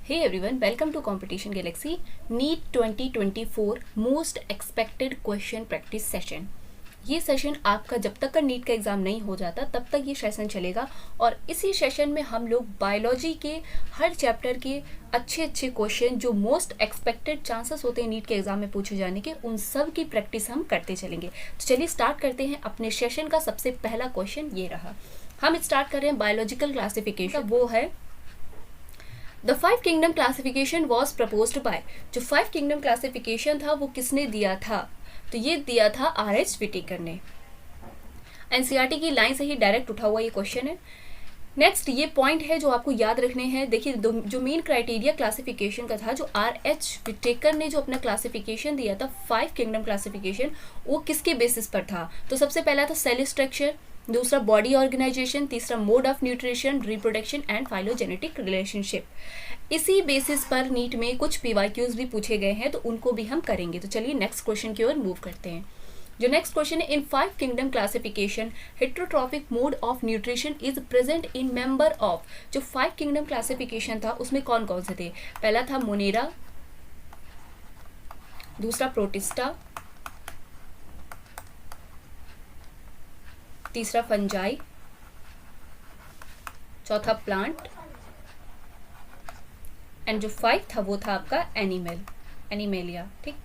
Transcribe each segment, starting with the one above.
Hey everyone, welcome to Competition Galaxy NEET 2024 most expected question practice session. ये session आपका जब तक का नीट का एग्ज़ाम नहीं हो जाता तब तक ये सेशन चलेगा और इसी सेशन में हम लोग बायोलॉजी के हर चैप्टर के अच्छे क्वेश्चन जो मोस्ट एक्सपेक्टेड चांसेस होते हैं नीट के एग्ज़ाम में पूछे जाने के, उन सब की प्रैक्टिस हम करते चलेंगे। तो चलिए स्टार्ट करते हैं। अपने सेशन का सबसे पहला क्वेश्चन ये रहा। हम स्टार्ट कर रहे हैं बायोलॉजिकल क्लासिफिकेशन। वो है the 5 kingdom classification was proposed by. जो 5 किंगडम क्लासिफिकेशन था वो किसने दिया था? तो ये दिया था R.H. विटेकर ने। एनसीईआरटी की लाइन से ही डायरेक्ट उठा हुआ ये क्वेश्चन है। नेक्स्ट ये पॉइंट है जो आपको याद रखने हैं। देखिए जो मेन क्राइटेरिया क्लासिफिकेशन का था, जो R.H. विटेकर ने जो अपना क्लासिफिकेशन दिया था 5 किंगडम क्लासिफिकेशन, वो किसके बेसिस पर था? तो सबसे पहला था सेल स्ट्रक्चर, दूसरा बॉडी ऑर्गेनाइजेशन, तीसरा mode of nutrition, reproduction and phylogenetic relationship. इसी बेसिस पर नीट में कुछ पीवाईक्यूज भी पूछे गए हैं, तो उनको भी हम करेंगे। तो चलिए नेक्स्ट क्वेश्चन की ओर मूव करते हैं। जो नेक्स्ट क्वेश्चन है, इन 5 kingdom classification heterotrophic mode of nutrition is present in member of. जो 5 किंगडम क्लासिफिकेशन था उसमें कौन कौन से थे? पहला था मोनेरा, दूसरा प्रोटिस्टा, तीसरा फंजाई, चौथा प्लांट एंड जो 5 था वो था आपका एनिमेलिया। ठीक,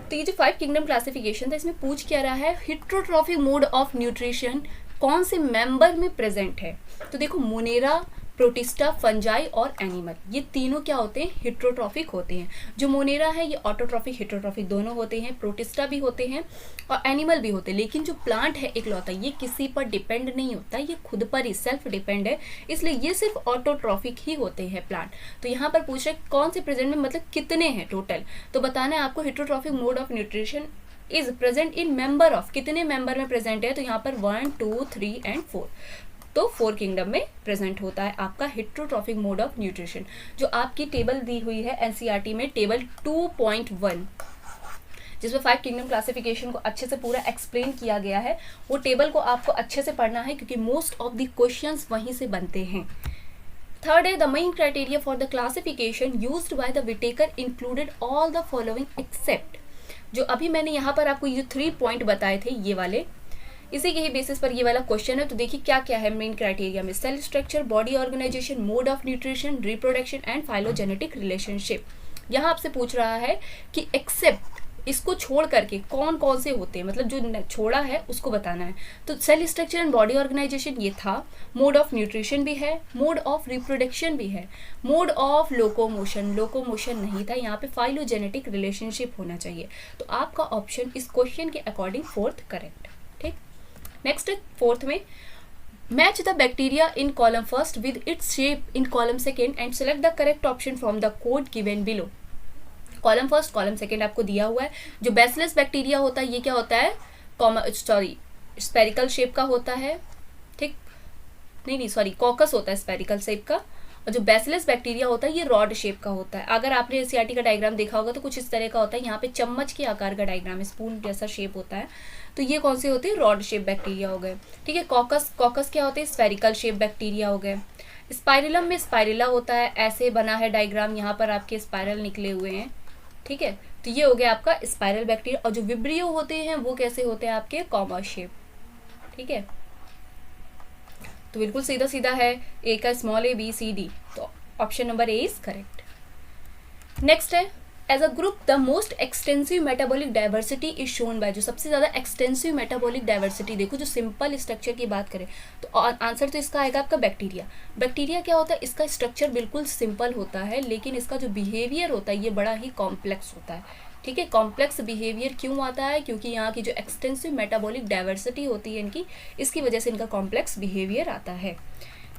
तो ये जो 5 किंगडम क्लासिफिकेशन था इसमें पूछ क्या रहा है? हेट्रोट्रॉफिक मोड ऑफ न्यूट्रिशन कौन से मेंबर में प्रेजेंट है? तो देखो मोनेरा, प्रोटिस्टा, फंजाई और एनिमल, ये तीनों क्या होते हैं? हेट्रोट्रॉफिक होते हैं। जो मोनेरा है ये ऑटोट्रॉफिक हेट्रोट्रॉफिक दोनों होते हैं, प्रोटिस्टा भी होते हैं और एनिमल भी होते हैं। लेकिन जो प्लांट है इकलौता, ये किसी पर डिपेंड नहीं होता, ये खुद पर ही सेल्फ डिपेंड है, इसलिए ये सिर्फ ऑटोट्रॉफिक ही होते हैं प्लांट। तो यहाँ पर पूछ रहे कौन से प्रेजेंट में, मतलब कितने हैं टोटल? तो बताना है आपको heterotrophic mode of nutrition is present in member of, कितने मेंबर में प्रेजेंट है? तो यहाँ पर 1, 2, 3 एंड 4, तो 4 किंगडम में प्रेजेंट होता है आपका हेट्रोट्रॉफिक मोड ऑफ न्यूट्रिशन। जो आपकी टेबल दी हुई है एनसीईआरटी में, टेबल 2.1, जिसमें 5 किंगडम क्लासिफिकेशन को अच्छे से पूरा एक्सप्लेन किया गया है, वो टेबल को आपको अच्छे से पढ़ना है क्योंकि मोस्ट ऑफ द क्वेश्चंस वहीं से बनते हैं। थर्ड है the main criteria for the classification used by the Whittaker included all the following except. जो अभी मैंने यहाँ पर आपको ये 3 पॉइंट बताए थे, ये वाले इसी के ही बेसिस पर ये वाला क्वेश्चन है। तो देखिए क्या क्या है मेन क्राइटेरिया में? Cell structure, body organisation, mode of nutrition, reproduction and phylogenetic relationship. यहाँ आपसे पूछ रहा है कि एक्सेप्ट, इसको छोड़ करके कौन कौन से होते हैं, मतलब जो छोड़ा है उसको बताना है। तो cell structure and body organisation ये था, मोड ऑफ न्यूट्रिशन भी है, मोड ऑफ रिप्रोडक्शन भी है, मोड ऑफ लोकोमोशन नहीं था, यहाँ पे फाइलोजेनेटिक रिलेशनशिप होना चाहिए। तो आपका ऑप्शन इस क्वेश्चन के अकॉर्डिंग 4th करेक्ट। ठीक, नेक्स्ट 4th में match the bacteria in column first with its shape in column second and select the correct option from the code given below. Column first column second आपको दिया हुआ है। जो bacillus bacteria होता है ये क्या होता है? स्पेरिकल शेप का होता है। ठीक, कॉकस होता है स्पेरिकल शेप का, और जो बैसिलस बैक्टीरिया होता है ये रॉड शेप का होता है। अगर आपने एनसीईआरटी का डायग्राम देखा होगा तो कुछ इस तरह का होता है, यहाँ पे चम्मच के आकार का डायग्राम है, स्पून जैसा शेप होता है। तो ये कौन से होते हैं? रॉड शेप बैक्टीरिया हो गए। ठीक है, कॉकस क्या होते हैं? स्फेरिकल शेप बैक्टीरिया हो गए। स्पाइरलम में स्पाइरला होता है, ऐसे बना है डायग्राम, यहाँ पर आपके स्पाइरल निकले हुए हैं। ठीक है, तो ये हो गया आपका स्पाइरल बैक्टीरिया। और जो विब्रियो होते हैं वो कैसे होते हैं? आपके कॉमा शेप। ठीक है, तो बिल्कुल सीधा सीधा है, ए का small a b c d, तो option number A is correct. Next है as a group the most extensive metabolic diversity is shown by. जो सबसे ज्यादा एक्सटेंसिव मेटाबॉलिक डाइवर्सिटी, देखो जो सिंपल स्ट्रक्चर की बात करें तो आंसर तो इसका आएगा आपका बैक्टीरिया। बैक्टीरिया क्या होता है? इसका स्ट्रक्चर बिल्कुल सिंपल होता है, लेकिन इसका जो बिहेवियर होता है ये बड़ा ही कॉम्प्लेक्स होता है। ठीक है, कॉम्प्लेक्स बिहेवियर क्यों आता है? क्योंकि यहाँ की जो एक्सटेंसिव मेटाबॉलिक डाइवर्सिटी होती है इनकी, इसकी वजह से इनका कॉम्प्लेक्स बिहेवियर आता है।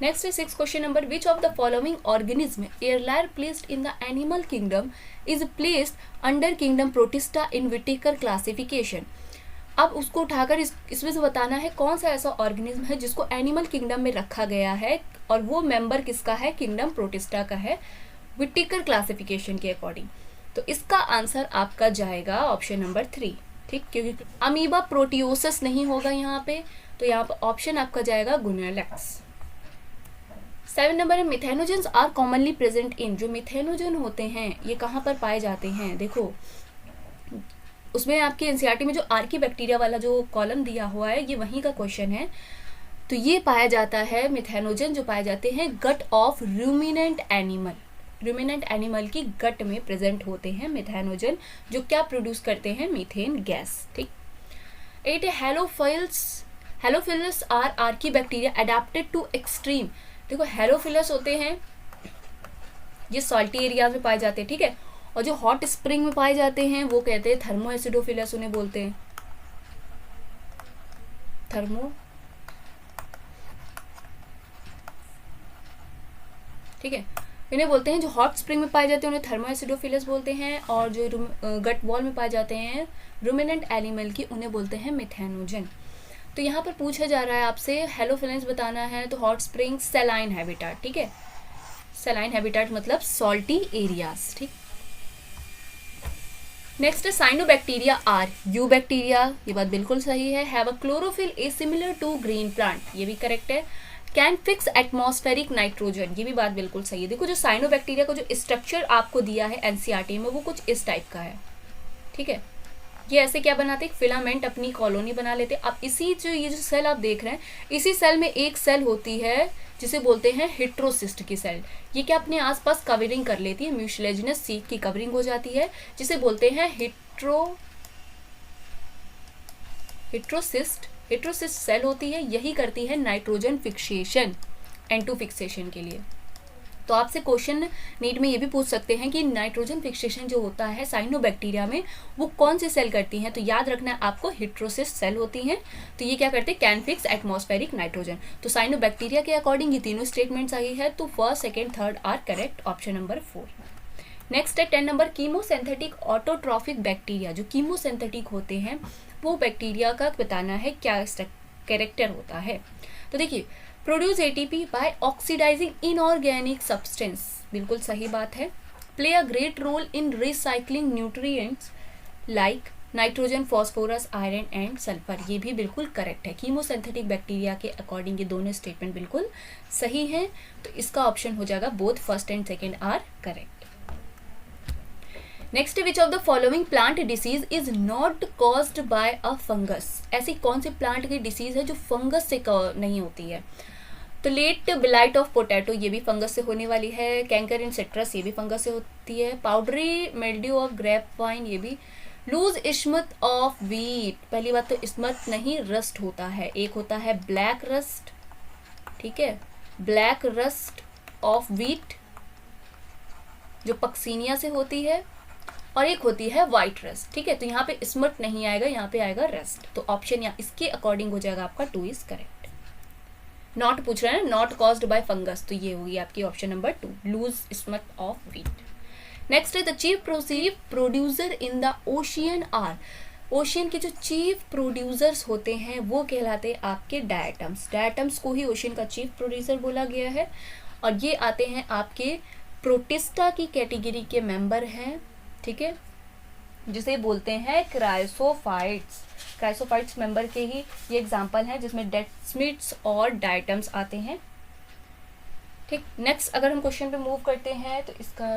नेक्स्ट है 6th question number, which of the following organism earlier placed in the animal kingdom is placed under kingdom Protista in Whittaker classification. अब उसको उठाकर इसमें से बताना है कौन सा ऐसा ऑर्गेनिज्म है जिसको एनिमल किंगडम में रखा गया है और वो मेंबर किसका है? किंगडम प्रोटिस्टा का है विटेकर क्लासिफिकेशन के अकॉर्डिंग। तो इसका आंसर आपका जाएगा ऑप्शन नंबर 3। ठीक, क्योंकि अमीबा प्रोटियोसिस नहीं होगा यहाँ पे, तो यहाँ पर ऑप्शन आपका जाएगा गुनेलेक्स। 7 नंबर है methanogens are commonly present in. जो मिथेनोजन होते हैं ये कहाँ पर पाए जाते हैं, देखो उसमें आपके एनसीईआरटी में जो आर्की बैक्टीरिया वाला जो कॉलम दिया हुआ है ये वहीं का क्वेश्चन है। तो ये पाया जाता है मिथेनोजन जो पाए जाते हैं gut of ruminant animal. Ruminant animal की गट में प्रेजेंट होते हैं मिथेनोजन, जो क्या प्रोड्यूस करते हैं, मीथेन गैस। ठीक। 8 है halophiles are archaebacteria adapted to extreme. देखो हेलोफिलस होते हैं ये सॉल्टी एरिया में पाए जाते हैं, ठीक है, और जो हॉट स्प्रिंग में पाए जाते हैं वो कहते हैं थर्मो एसिडोफिलस, उन्हें बोलते हैं थर्मो, ठीक है, इन्हें बोलते हैं जो हॉट स्प्रिंग में पाए जाते हैं उन्हें थर्मो एसिडोफिलस बोलते हैं, और जो गट वॉल में पाए जाते हैं रूमिनेंट एनिमल की उन्हें बोलते हैं मिथेनोजन। तो यहाँ पर पूछा जा रहा है आपसे हेलोफिलेंस बताना है, तो हॉट स्प्रिंग सैलाइन हैबिटाट, ठीक है, सैलाइन हैबिटाट मतलब सॉल्टी एरियाज। ठीक। नेक्स्ट है साइनोबैक्टीरिया आर यू बैक्टीरिया, ये बात बिल्कुल सही है। Have a chlorophyll A similar to green plant, ये भी करेक्ट है। कैन फिक्स एटमॉस्फेरिक नाइट्रोजन, ये भी बात बिल्कुल सही है। देखो जो साइनोबैक्टीरिया का जो स्ट्रक्चर आपको दिया है एनसीईआरटी में वो कुछ इस टाइप का है, ठीक है, ये ऐसे क्या बनाते हैं, फिलामेंट अपनी कॉलोनी बना लेते हैं। अब इसी जो ये जो सेल आप देख रहे हैं इसी सेल में एक सेल होती है जिसे बोलते हैं हेट्रोसिस्ट की सेल। ये क्या अपने आसपास कवरिंग कर लेती है, म्यूसिलेजिनस सीट की कवरिंग हो जाती है जिसे बोलते हैं हेट्रोसिस्ट सेल होती है, यही करती है नाइट्रोजन फिक्सेशन N2 फिक्सेशन के लिए। तो आपसे क्वेश्चन नीट में ये भी पूछ सकते हैं कि नाइट्रोजन फिक्सेशन जो होता है साइनोबैक्टीरिया में वो कौन सी सेल करती हैं, तो याद रखना है आपको हेट्रोसिस्ट सेल होती हैं। तो ये क्या करते हैं, कैन फिक्स एटमॉस्फेरिक नाइट्रोजन। तो साइनोबैक्टीरिया के अकॉर्डिंग ये तीनों स्टेटमेंट सही है, तो first second third are correct, option number 4। Next है 10 नंबर कीमोसिंथेटिक ऑटोट्रॉफिक बैक्टीरिया। जो कीमोसिंथेटिक होते हैं वो बैक्टीरिया का बताना है क्या कैरेक्टर होता है। तो देखिए produce ATP by oxidising inorganic substance, बिल्कुल सही बात है। Play a great role in recycling nutrients like nitrogen, phosphorus, iron and sulphur, ये भी बिल्कुल करेक्ट है। कीमोसिंथेटिक बैक्टीरिया के अकॉर्डिंग ये दोनों स्टेटमेंट बिल्कुल सही हैं, तो इसका ऑप्शन हो जाएगा both first and second are correct. Next, which of the following plant disease is not caused by a fungus. ऐसी कौन सी प्लांट की डिसीज है जो फंगस से नहीं होती है, तो लेट ब्लाइट ऑफ पोटैटो ये भी फंगस से होने वाली है। कैंकर इन सिट्रस ये भी फंगस से होती है। Powdery mildew of grape wine ये भी। लूज इस्मत ऑफ व्हीट, पहली बात तो इस्मत नहीं रस्ट होता है, एक होता है ब्लैक रस्ट, ठीक है, ब्लैक रस्ट ऑफ व्हीट जो पक्सीनिया से होती है, और एक होती है वाइट रस्ट, ठीक है। तो यहाँ पे स्मट नहीं आएगा, यहाँ पे आएगा रस्ट, तो ऑप्शन यहाँ इसके अकॉर्डिंग हो जाएगा आपका 2 इज करेक्ट। नॉट पूछ रहे हैं, नॉट कॉज्ड बाय फंगस, तो ये होगी आपकी option number 2, loose smut of wheat. Next है the chief producer in the ocean are. Ocean के जो चीफ प्रोड्यूसर्स होते हैं वो कहलाते हैं आपके डायटम्स। डायटम्स को ही ओशियन का चीफ प्रोड्यूसर बोला गया है, और ये आते हैं आपके प्रोटिस्टा की कैटेगरी के मेंबर हैं, ठीक है, जिसे बोलते हैं क्राइसोफाइट्स। क्राइसोफाइट्स मेंबर के ही ये एग्जांपल है जिसमें डेस्मिड्स और डायटम्स आते हैं, ठीक। नेक्स्ट अगर हम क्वेश्चन पे मूव करते हैं तो इसका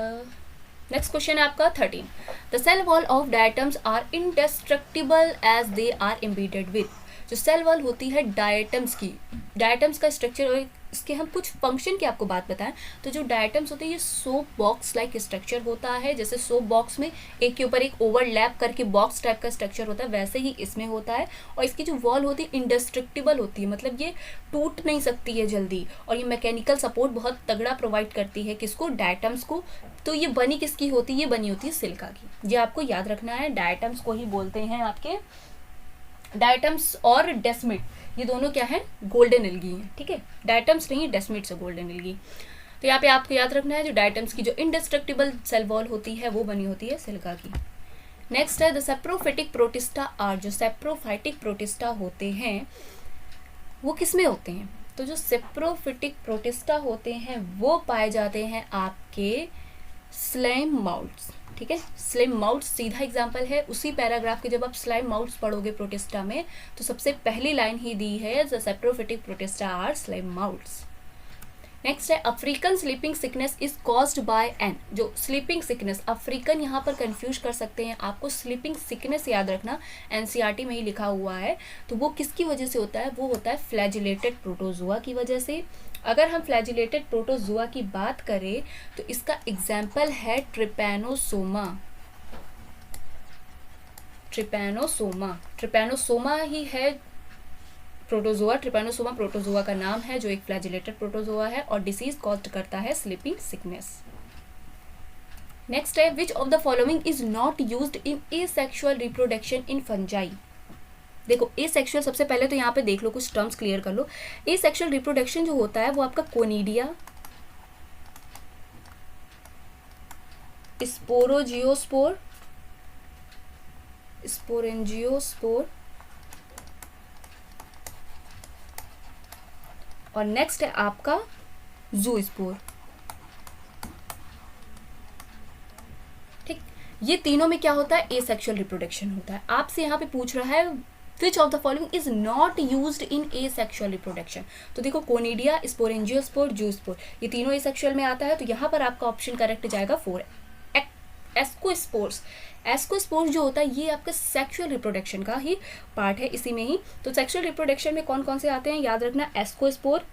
नेक्स्ट क्वेश्चन है आपका 13। The cell wall of diatoms are indestructible as they are embedded with. जो सेल वॉल होती है डायटम्स की, डायटम्स का स्ट्रक्चर और इसके हम कुछ फंक्शन की आपको बात बताएं, तो जो डायटम्स होते हैं ये सोप बॉक्स लाइक स्ट्रक्चर होता है। जैसे सोप बॉक्स में एक के ऊपर एक ओवरलैप करके बॉक्स टाइप का स्ट्रक्चर होता है, वैसे ही इसमें होता है। और इसकी जो वॉल होती है इंडेस्ट्रक्टिबल होती है, मतलब ये टूट नहीं सकती है जल्दी, और ये मैकेनिकल सपोर्ट बहुत तगड़ा प्रोवाइड करती है किसको, डायटम्स को। तो ये बनी किसकी होती है, ये बनी होती है सिलिका की, ये आपको याद रखना है। डायटम्स को ही बोलते हैं आपके, डायटम्स और डेस्मिड ये दोनों क्या है, गोल्डन एल्गी हैं, ठीक है, डायटम्स नहीं डेस्मिड से गोल्डन एल्गी। तो यहाँ पे आपको याद रखना है जो डायटम्स की जो इंडेस्ट्रक्टिबल सेल वॉल होती है वो बनी होती है सिलिका की। नेक्स्ट है द सेप्रोफिटिक प्रोटिस्टा आर। जो सेप्रोफाइटिक प्रोटिस्टा होते हैं वो किस में होते हैं, तो जो सेप्रोफिटिक प्रोटिस्टा होते हैं वो पाए जाते हैं आपके स्लाइम माउथ्स, ठीक है। स्लाइम माउथ्स सीधा एग्जांपल है उसी पैराग्राफ के, जब आप स्लाइम माउथ्स पढ़ोगे प्रोटिस्टा में तो सबसे पहली लाइन ही दी है the saprophytic protista are slime moulds. Next है African sleeping sickness is caused by an, जो स्लीपिंग सिकनेस, अफ्रीकन यहाँ पर कंफ्यूज कर सकते हैं आपको, स्लीपिंग सिकनेस याद रखना, एनसीईआरटी में ही लिखा हुआ है, तो वो किसकी वजह से होता है, वो होता है फ्लैजिलेटेड प्रोटोजोआ की वजह से। अगर हम फ्लैजिलेटेड प्रोटोजोआ की बात करें तो इसका एग्जाम्पल है ट्रिपैनोसोमा, ट्रिपैनोसोमा ही है प्रोटोजोआ, ट्रिपैनोसोमा प्रोटोजोआ का नाम है, जो एक फ्लैजिलेटेड प्रोटोजोआ है और डिसीज कॉज्ड करता है स्लीपिंग सिकनेस। नेक्स्ट है विच of the following is not used in asexual reproduction in fungi. देखो एसेक्सुअल, सबसे पहले तो यहाँ पे देख लो, कुछ टर्म्स क्लियर कर लो। एसेक्सुअल रिप्रोडक्शन जो होता है वो आपका कोनिडिया, स्पोरोजियोस्पोर, स्पोरेंजियोस्पोर, और नेक्स्ट है आपका जूस्पोर। ठीक, ये तीनों में क्या होता है, एसेक्सुअल रिप्रोडक्शन होता है। आपसे यहाँ पे पूछ रहा है विच of the following is not used in asexual reproduction, तो देखो कोनिडिया, स्पोरेंजियोस्पोर, जूस्पोर, ये तीनों एसेक्सुअल में आता है, तो यहाँ पर आपका ऑप्शन करेक्ट जाएगा 4, एस्कोस्पोर्स। एस्कोस्पोर्स जो होता है ये आपका सेक्सुअल रिप्रोडक्शन का ही पार्ट है, इसी में ही। तो सेक्सुअल रिप्रोडक्शन में कौन कौन से आते हैं याद रखना, एस्कोस्पोर,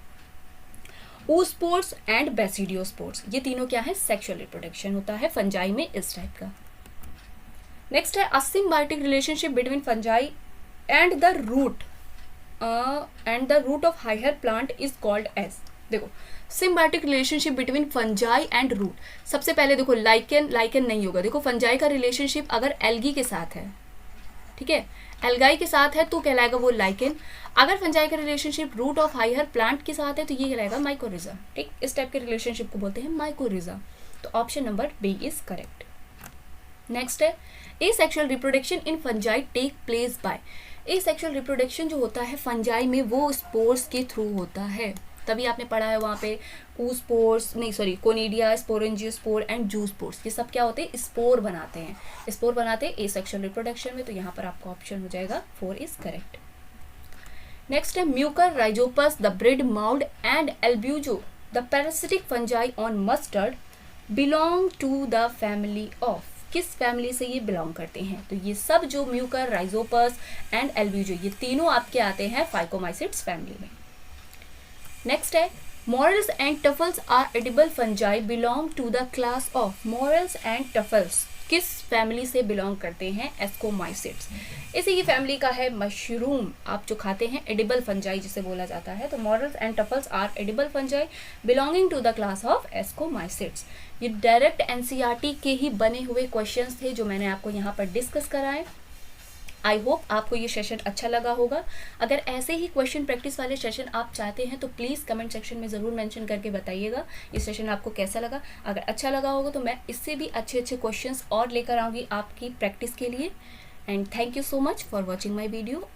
oospores एंड बेसिडियोस्पोर्स, ये तीनों क्या है, सेक्सुअल रिप्रोडक्शन होता है फंजाई में इस टाइप का। नेक्स्ट है a symbiotic relationship between fungi and the root of higher plant is called as. देखो symbiotic relationship between fungi and root, सबसे पहले देखो लाइकेन नहीं होगा, देखो फंजाई का रिलेशनशिप अगर एल्गी के साथ है, ठीक है, एल्गाई के साथ है तो कहलाएगा वो लाइकेन। अगर फंजाई का relationship root of higher plant के साथ है तो ये कहलाएगा माइकोरिजा। ठीक, इस टाइप के रिलेशनशिप को बोलते हैं माइकोरिजा। तो option number B is correct. Next है asexual reproduction in fungi take place by. Asexual reproduction जो होता है फंजाई में वो स्पोर्स के थ्रू होता है, तभी आपने पढ़ा है वहाँ पे कोनिडिया, स्पोरेंजियोस्पोर एंड जूस्पोर्स, ये सब क्या होते हैं, स्पोर बनाते हैं एसेक्सुअल रिप्रोडक्शन में, तो यहाँ पर आपका ऑप्शन हो जाएगा 4 इज करेक्ट। नेक्स्ट है Mucor Rhizopus, the bread mould and Albugo, the parasitic fungi on mustard belong to the family of, किस फैमिली से ये बिलोंग करते हैं, तो ये सब जो म्यूकर, राइजोपस एंड एल्ब्यूजो, ये तीनों आपके आते हैं फाइकोमाइसिट्स फैमिली में। नेक्स्ट है morels and truffles are edible fungi belong to the class of. Morels and truffles किस फैमिली से बिलोंग करते हैं, एस्कोमाइसिट्स। इसी की फैमिली का है मशरूम, आप जो खाते हैं, एडिबल फंजाई जिसे बोला जाता है। तो morels and truffles are edible fungi belonging to the class of Ascomycetes. ये डायरेक्ट एनसीईआरटी के ही बने हुए क्वेश्चंस थे जो मैंने आपको यहाँ पर डिस्कस कराए। आई होप आपको ये सेशन अच्छा लगा होगा। अगर ऐसे ही क्वेश्चन प्रैक्टिस वाले सेशन आप चाहते हैं तो प्लीज़ कमेंट सेक्शन में ज़रूर मेंशन करके बताइएगा ये सेशन आपको कैसा लगा। अगर अच्छा लगा होगा तो मैं इससे भी अच्छे अच्छे क्वेश्चंस और लेकर आऊँगी आपकी प्रैक्टिस के लिए। And thank you so much for watching my video.